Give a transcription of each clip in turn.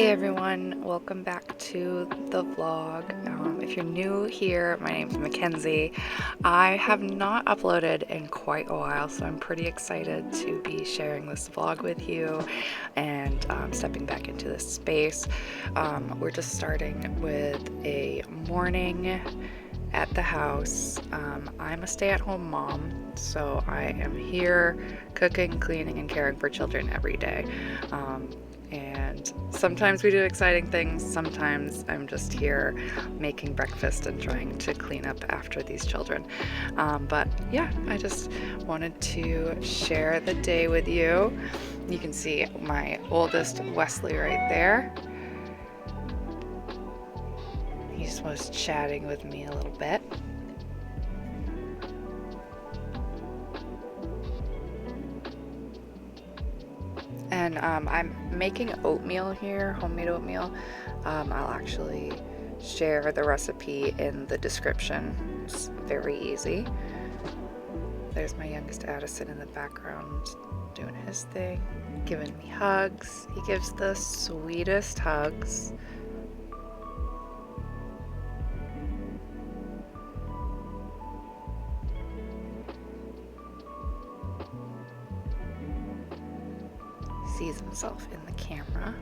Hey everyone, welcome back to the vlog. If you're new here, my name's Mackenzie. I have not uploaded in quite a while, so I'm pretty excited to be sharing this vlog with you and stepping back into this space. We're just starting with a morning at the house. I'm a stay-at-home mom, so I am here cooking, cleaning, and caring for children every day. And sometimes we do exciting things, sometimes I'm just here making breakfast and trying to clean up after these children. But yeah, I just wanted to share the day with you. You can see my oldest Wesley right there. He just was chatting with me a little bit. And I'm making oatmeal here, homemade oatmeal. I'll actually share the recipe in the description. It's very easy. There's my youngest Addison in the background doing his thing, giving me hugs. He gives the sweetest hugs. Sees himself in the camera.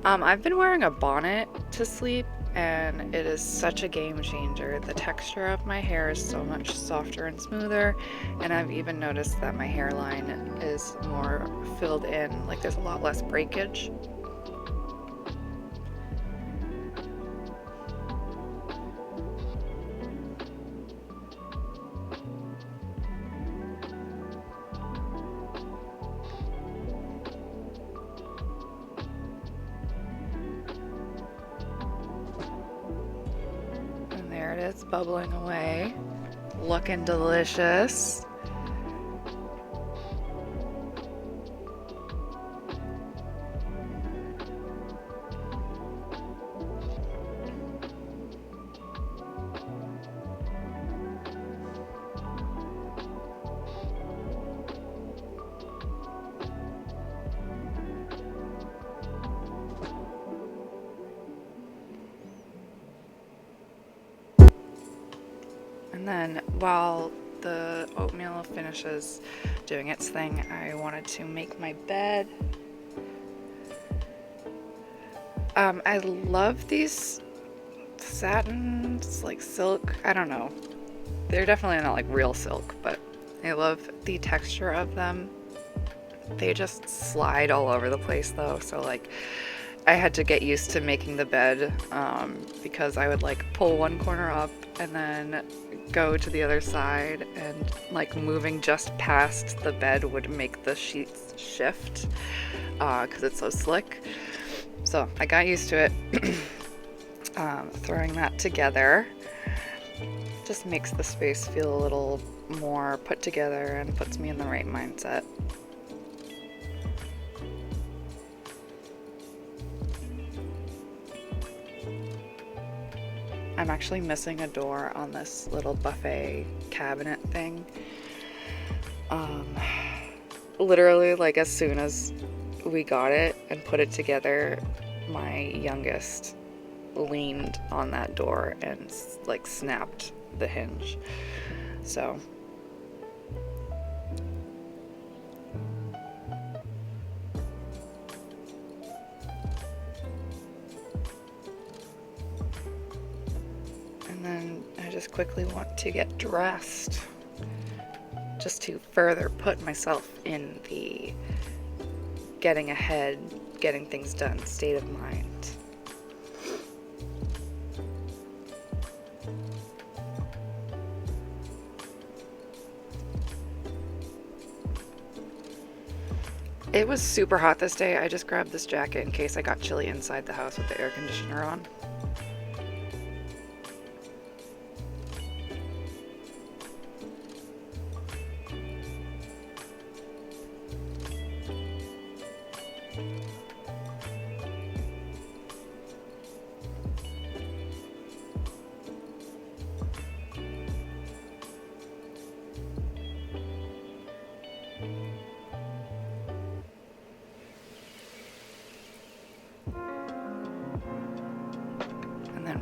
I've been wearing a bonnet to sleep and it is such a game changer. The texture of my hair is so much softer and smoother, and I've even noticed that my hairline is more filled in, like there's a lot less breakage. There it is, bubbling away, looking delicious. And then while the oatmeal finishes doing its thing, I wanted to make my bed. I love these satins, like silk. I don't know. They're definitely not like real silk, but I love the texture of them. They just slide all over the place though, so like I had to get used to making the bed because I would like pull one corner up and then go to the other side, and like moving just past the bed would make the sheets shift because it's so slick. So I got used to it. Throwing that together just makes the space feel a little more put together and puts me in the right mindset. I'm actually missing a door on this little buffet cabinet thing. Literally, like as soon as we got it and put it together, my youngest leaned on that door and like snapped the hinge. So and then I just quickly want to get dressed just to further put myself in the getting ahead, getting things done state of mind. It was super hot this day. I just grabbed this jacket in case I got chilly inside the house with the air conditioner on.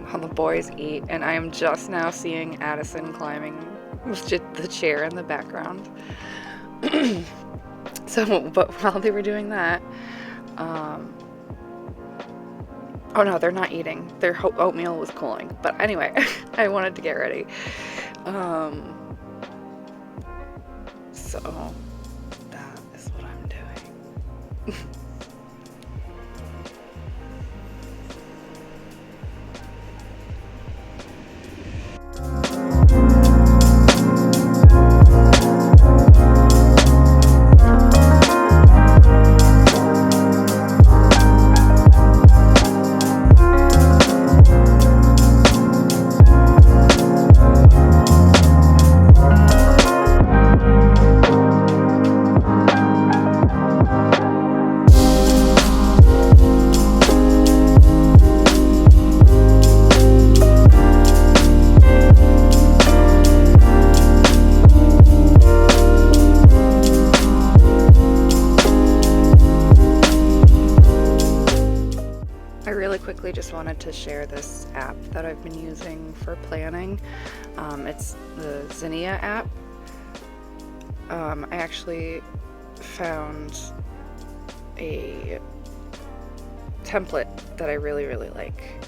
while the boys eat, and I am just now seeing Addison climbing the chair in the background. So, but while they were doing that, oh no, they're not eating. Their oatmeal was cooling. But anyway, I wanted to get ready. So that is what I'm doing. Quickly just wanted to share this app that I've been using for planning. It's the Zinnia app. I actually found a template that I really like.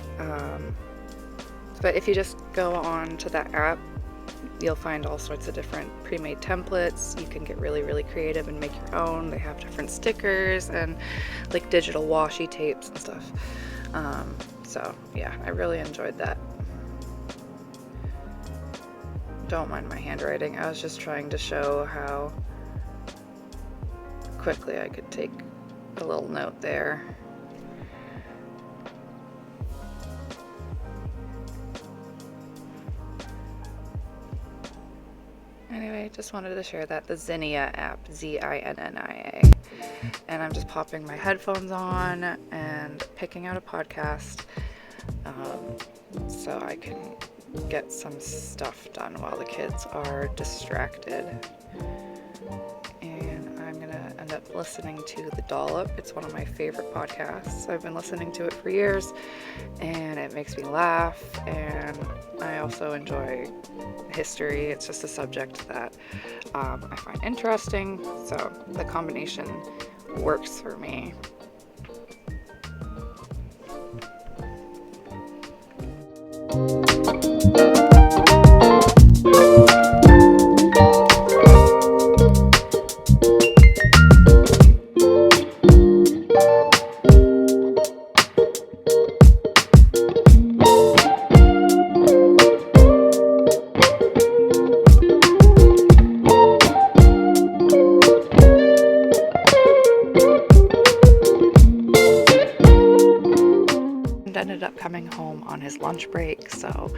But if you just go on to that app, you'll find all sorts of different pre-made templates. You can get really creative and make your own. They have different stickers and like digital washi tapes and stuff. So yeah, I really enjoyed that. Don't mind my handwriting. I was just trying to show how quickly I could take a little note there. Anyway, just wanted to share that, the Zinnia app, Zinnia. And I'm just popping my headphones on and picking out a podcast so I can get some stuff done while the kids are distracted. And I'm gonna end up listening to The Dollop. It's one of my favorite podcasts. I've been listening to it for years and it makes me laugh, and I also enjoy history. It's just a subject that I find interesting, so the combination works for me. Ended up coming home on his lunch break, so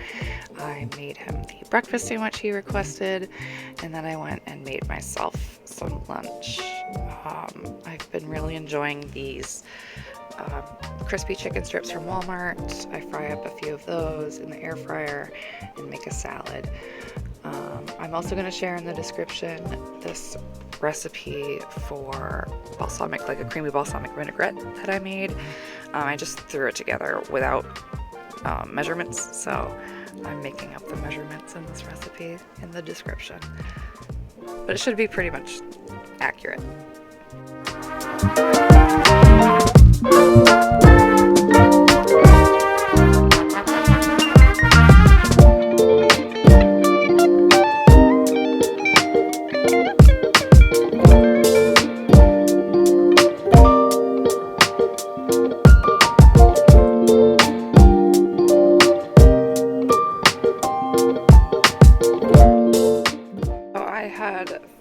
I made him the breakfast sandwich he requested, and then I went and made myself some lunch. I've been really enjoying these crispy chicken strips from Walmart. I fry up a few of those in the air fryer and make a salad. I'm also going to share in the description this recipe for balsamic, like a creamy balsamic vinaigrette that I made. I just threw it together without measurements, so I'm making up the measurements in this recipe in the description. But it should be pretty much accurate.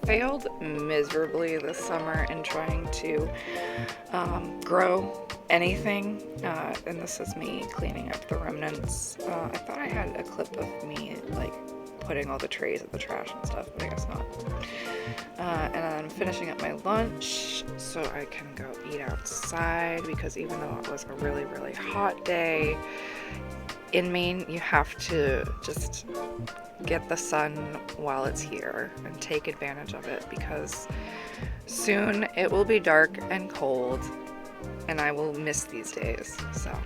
Failed miserably this summer in trying to grow anything, and this is me cleaning up the remnants. I thought I had a clip of me like putting all the trays in the trash and stuff, but I guess not. And then finishing up my lunch so I can go eat outside, because even though it was a really hot day in Maine, you have to just get the sun while it's here and take advantage of it, because soon it will be dark and cold and I will miss these days. So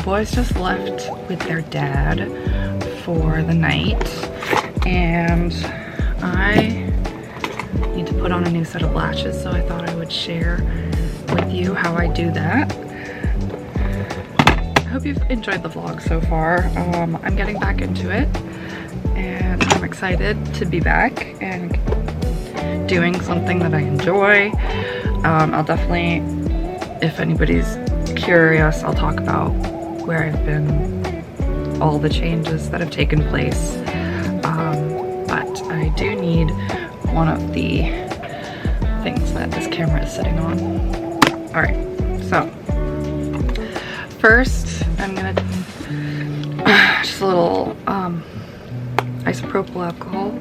Boys just left with their dad for the night, and I need to put on a new set of lashes, so I thought I would share with you how I do that. I hope you've enjoyed the vlog so far. I'm getting back into it, and I'm excited to be back and doing something that I enjoy. I'll definitely, if anybody's curious, I'll talk about where I've been, all the changes that have taken place, but I do need one of the things that this camera is sitting on. All right, so first I'm gonna just a little isopropyl alcohol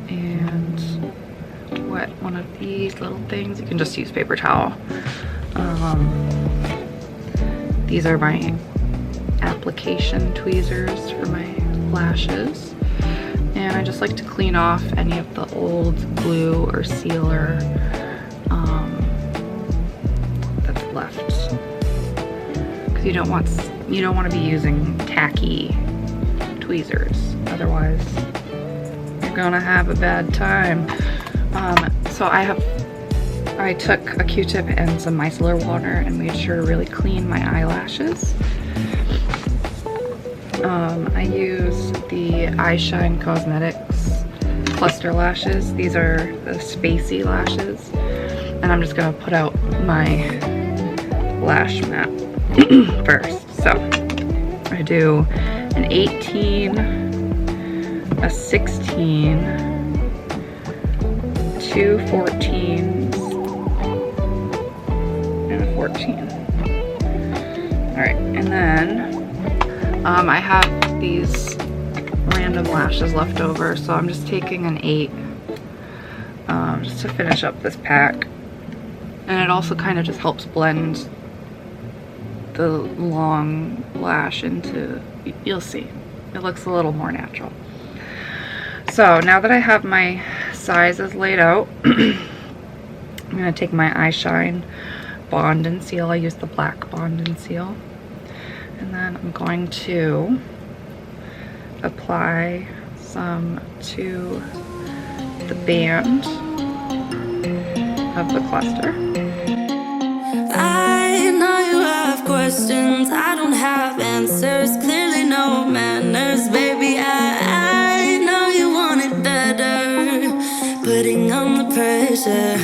and wet one of these little things. You can just use paper towel. These are my application tweezers for my lashes, and I just like to clean off any of the old glue or sealer that's left, because you don't want to be using tacky tweezers, otherwise you're gonna have a bad time. So I took a Q-tip and some micellar water and made sure to really clean my eyelashes. I use the Eyeshine Cosmetics cluster lashes. These are the spacey lashes, and I'm just gonna put out my lash mat first. So I do an 18, a 16, 2 14s, and a 14. All right, and then I have these random lashes left over, so I'm just taking an 8 just to finish up this pack. And it also kind of just helps blend the long lash into, you'll see, it looks a little more natural. So now that I have my sizes laid out, I'm going to take my Eyeshine Bond and Seal. I use the black Bond and Seal. And then I'm going to apply some to the band of the cluster. I know you have questions, I don't have answers, clearly no manners, baby. I know you want it better, putting on the pressure,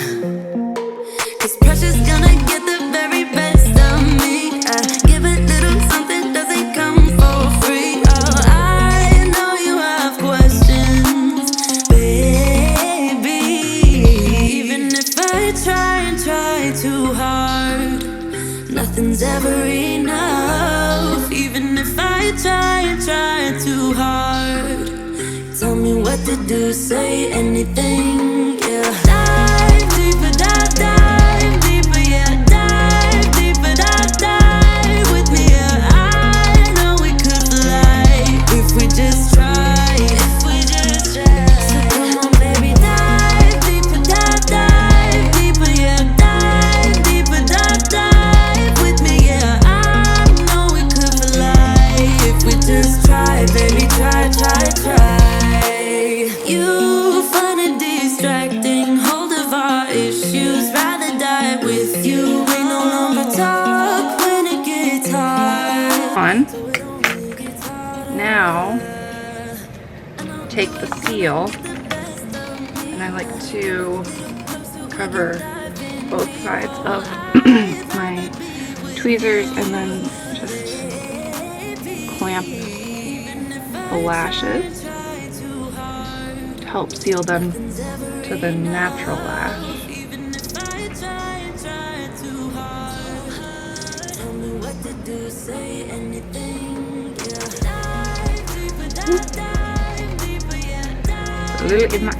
'cause pressure's gonna get the very best of me. I give a little something, doesn't come for free. Oh, I know you have questions, baby. Even if I try and try too hard, nothing's ever enough. Even if I try and try too hard, tell me what to do, say anything, yeah. Dive deeper, dive deeper, yeah. Dive deeper, dive with me, yeah. I know we could fly if we just try, if we just try. So come on, baby, dive deeper, dive deeper, yeah. Dive deeper, dive with me, yeah. I know we could fly if we just try, baby, try, try, try. You find a distraction. take the seal and I like to cover both sides of my tweezers and then just clamp the lashes to help seal them to the natural lash. A little in my eye.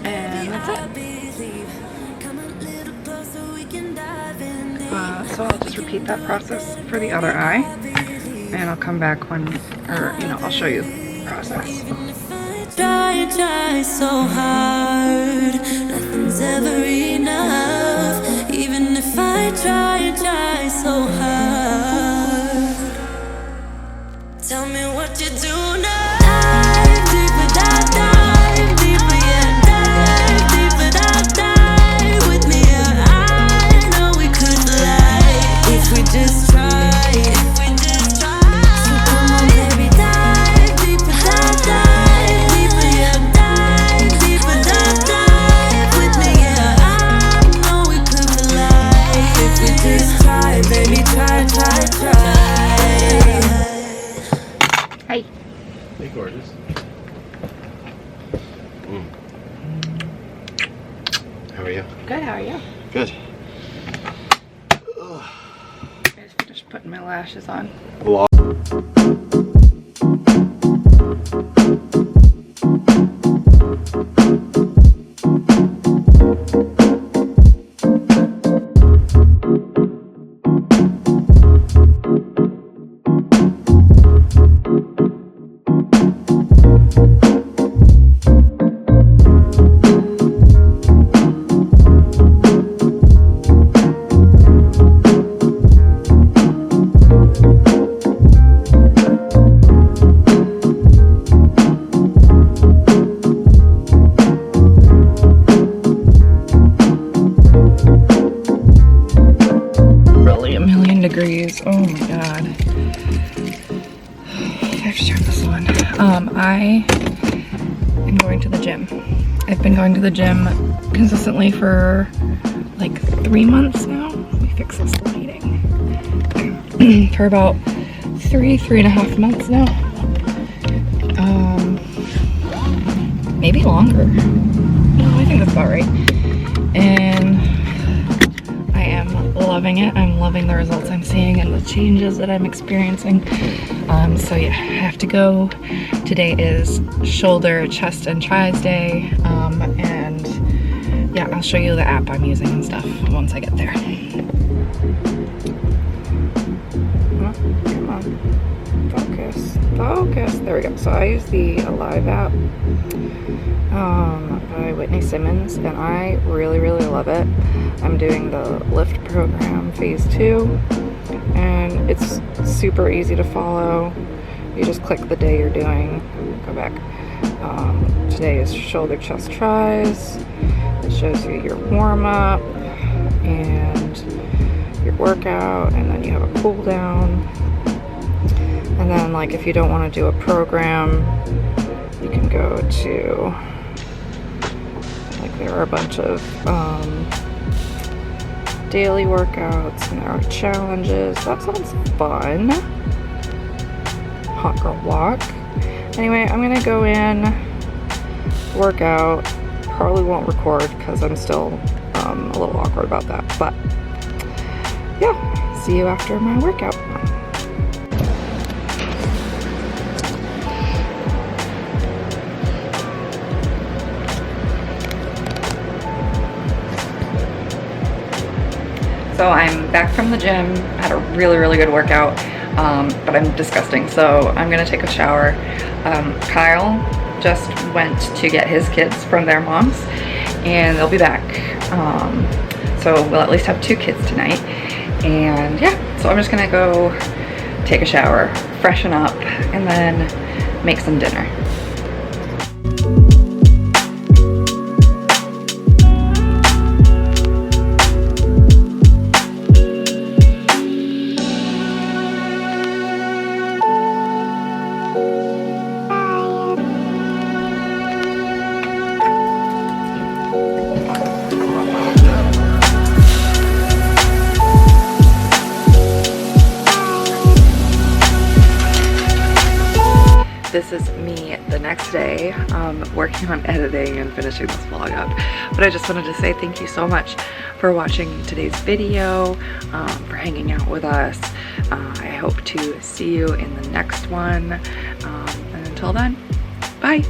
And that's it. So I'll just repeat that process for the other eye, and I'll come back when, or I'll show you the process. Try so hard, nothing's ever enough. Even if I try so hard. Tell me what you do now. Dive deeper, dive deeper, yeah. Dive deeper, dive with me, yeah. I know we could fly if we just try. So come on, baby, dive deeper, dive deeper, yeah. Dive deeper, dive with me, yeah. I know we could fly if we just try, baby, try. Hi. Hey, gorgeous. How are you? Good, how are you? Good. I just finished putting my lashes on. Degrees. Oh my god. I have to turn this on. I am going to the gym. I've been going to the gym consistently for like 3 months now. Let me fix this lighting. For about 3.5 months now. Maybe longer. No, I think that's about right. And I am loving it. I'm loving the results I'm seeing and the changes that I'm experiencing. So yeah, I have to go. Today is shoulder, chest, and tries day. And yeah, I'll show you the app I'm using and stuff once I get there. Come on, focus. There we go. So I use the Alive app by Whitney Simmons, and I really love it. I'm doing the Lift program phase 2, and it's super easy to follow. You just click the day you're doing. Go back. Today is shoulder, chest, tries. It shows you your warm-up and your workout, and then you have a cool down. And then, like, if you don't want to do a program, you can go to, like, there are a bunch of daily workouts, and there are challenges. That sounds fun. Hot girl walk. Anyway, I'm gonna go in, work out. Probably won't record because I'm still a little awkward about that, but yeah, see you after my workout. So I'm back from the gym, had a really good workout, but I'm disgusting, so I'm gonna take a shower. Kyle just went to get his kids from their moms, and they'll be back. So so we'll at least have 2 kids tonight. And yeah, so I'm just gonna go take a shower, freshen up, and then make some dinner. This is me the next day, working on editing and finishing this vlog up. But I just wanted to say thank you so much for watching today's video, for hanging out with us. I hope to see you in the next one. And until then, bye.